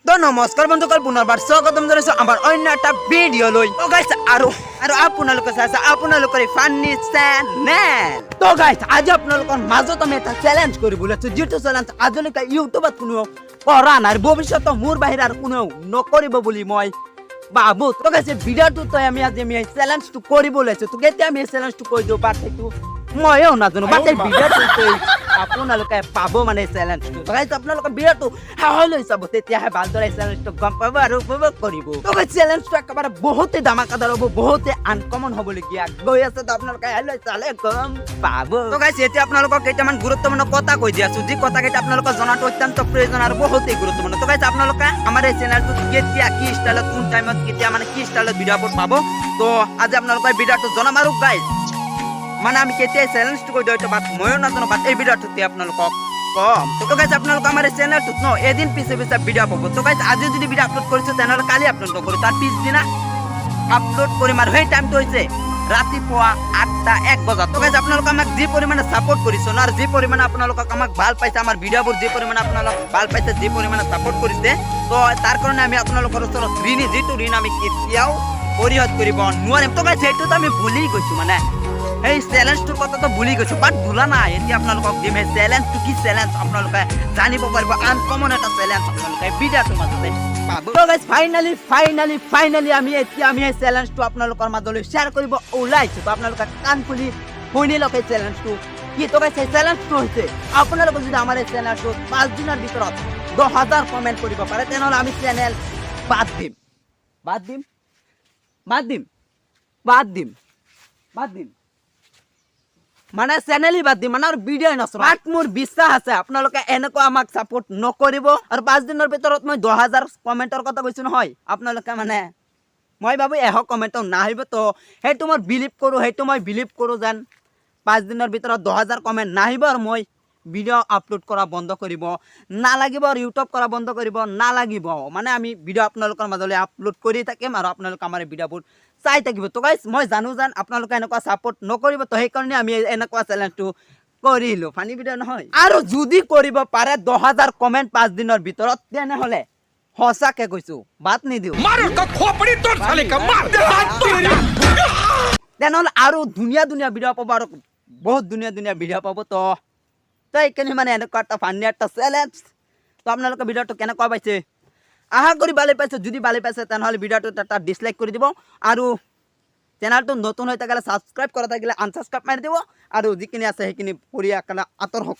তো নমস্কাৰ বন্ধুসকল পুনৰবাৰ স্বাগতম জনাইছো আমাৰ অন্য এটা ভিডিঅ' লৈ তো গাইছ আৰু আপোনালোকে চাইছে আপোনালোকৰ ফানি চেনেল তো গাইছ আজি আপোনালোকৰ মাজত আমি এটা চেলেঞ্জ কৰিবলৈ আছো যিটো চেলেঞ্জ আজিলৈকে ইউটিউবত কোনো কৰা নাই ভৱিষ্যতে মোৰ বাহিৰে আৰু কোনো নকৰিব বুলি মই বাবু তো গাইছ ভিডিঅ'টো তই আমি আজি চেলেঞ্জটো কৰিবলৈ আছো তো কেতিয়া আমি চেলেঞ্জটো কৰি দিওঁ বাট সেইটো ময়ো নাজানো বাট এই ভিডিঅ'টো আপোনালোকে পাব মানে চেলেঞ্জটো তো গাইছ আপোনালোকে ভিডিঅ'টো হালৈ চাব তেতিয়াহে ভালদৰে চেলেঞ্জটো গম পাব আৰু উপভোগ কৰিব তো গাইছ চেলেঞ্জটো একেবাৰে বহুতে ধামাকাদাৰ হ'ব বহুতে আনকমন হ'বলগীয়া গৈ আছে তো আপোনালোকে হালৈ চালে গম পাব তো গাইছ এতিয়া আপোনালোকক কেইটামান গুৰুত্বপূৰ্ণ কথা কৈ দি আছো যি কথাকেইটা আপোনালোকক জনাটো অত্যন্ত প্ৰয়োজন আৰু বহুতে গুৰুত্বপূৰ্ণ তো গাইছ আপোনালোকে আমাৰ এই চেনেলটো কেতিয়া কি ষ্টাইলত কোন টাইমত কেতিয়া মানে কি ষ্টাইলত ভিডিঅ' আপলোড পাব তো আজি আপোনালোকে ভিডিঅ'টো জনাম আৰু গাইছ মানে আমি কেতিয়া চেলেঞ্জটো কৰি দিওঁ বাট ময়ো নাজানো বাট এই ভিডিঅ'টোতে আপোনালোকক কম তো গাইছ আপোনালোকে আমাৰ এই চেনেলটোত ন এদিন পিছে পিছে ভিডিঅ' পাব তো গাইছ আজি যদি ভিডিঅ' আপলোড কৰিছোঁ তেনেহ'লে কালি আপলোড নকৰোঁ তাৰ পিছদিনা আপলোড কৰিম আৰু সেই টাইমটো হৈছে ৰাতিপুৱা 8:01 বজাত তো গাইছ আপোনালোকে আমাক যি পৰিমাণে ছাপোৰ্ট কৰিছে আৰু যি পৰিমাণে আপোনালোকক আমাক ভাল পাইছে আমাৰ ভিডিঅ'বোৰ যি পৰিমাণে আপোনালোক ভাল পাইছে যি পৰিমাণে ছাপোৰ্ট কৰিছে তো তাৰ কাৰণে আমি আপোনালোকৰ ওচৰত যিটো ঋণ আমি কেতিয়াও পৰিশোধ কৰিব নোৱাৰিম তো গাইছ সেইটোতো আমি ভুলি গৈছোঁ মানে এই চেলেঞ্জটোৰ কথাটো ভুলি গৈছোঁ বাট ভুলা নাই এতিয়া আপোনালোকক দিম এই চেলেঞ্জটো কি চেলেঞ্জ আপোনালোকে জানিব পাৰিব আনকমন এটা চেলেঞ্জ আপোনালোকে ভিডিঅ'টোৰ মাজতে পাব তো গাইছ ফাইনালি আমি এই চেলেঞ্জটো আপোনালোকৰ মাজলৈ শ্বেয়াৰ কৰিব ওলাইছোঁ তো আপোনালোকে কাণ খুলি শুনি লওক এই চেলেঞ্জটো কি তো গাইছ এই চেলেঞ্জটো হৈছে আপোনালোকে যদি আমাৰ এই চেনেলটো 5 দিনৰ ভিতৰত 10,000 কমেণ্ট কৰিব পাৰে তেনেহ'লে আমি চেনেল বাদ দিম মানে চেনেলই বাদ দিম মানে আৰু ভিডিঅ' নচলাম বাট মোৰ বিশ্বাস আছে আপোনালোকে এনেকুৱা আমাক ছাপোৰ্ট নকৰিব আৰু 5 দিনৰ ভিতৰত মই 10,000 কমেণ্টৰ কথা কৈছোঁ নহয় আপোনালোকে মানে মই ভাবো 100 কমেণ্টও নাহিব তো সেইটো মই বিলিভ কৰোঁ যেন 5 দিনৰ ভিতৰত 10,000 কমেণ্ট নাহিব আৰু মই ভিডিঅ' আপলোড কৰা বন্ধ কৰিব নালাগিব আৰু ইউটিউব কৰা বন্ধ কৰিব নালাগিব মানে আমি ভিডিঅ' আপোনালোকৰ মাজলৈ আপলোড কৰি থাকিম আৰু আপোনালোকে আমাৰ ভিডিঅ'বোৰ চাই থাকিব তো গাইছ মই জানো যেন আপোনালোকে এনেকুৱা ছাপোৰ্ট নকৰিব তো সেইকাৰণে আমি এনেকুৱা চেলেঞ্জটো কৰিলোঁ ফানি ভিডিঅ' নহয় আৰু যদি কৰিব পাৰে 10,000 কমেণ্ট 5 দিনৰ ভিতৰত তেনেহ'লে সঁচাকৈ কৈছোঁ বাদ নিদিওঁ তেনেহ'লে আৰু ধুনীয়া ভিডিঅ' পাব আৰু বহুত ধুনীয়া ভিডিঅ' পাব তো এইখিনি মানে এনেকুৱা এটা ফানি এটা চেলেঞ্জ তো আপোনালোকে ভিডিঅ'টো কেনেকুৱা পাইছে আশা কৰি ভালে পাইছে যদি ভালে পাইছে তেনেহ'লে ভিডিঅ'টোত এটা ডিছলাইক কৰি দিব আৰু চেনেলটো নতুন হৈ থাকিলে ছাবস্ক্ৰাইব কৰা থাকিলে আনছাবস্ক্ৰাইব মাৰি দিব আৰু যিখিনি আছে সেইখিনি কৰি আঁতৰ হওক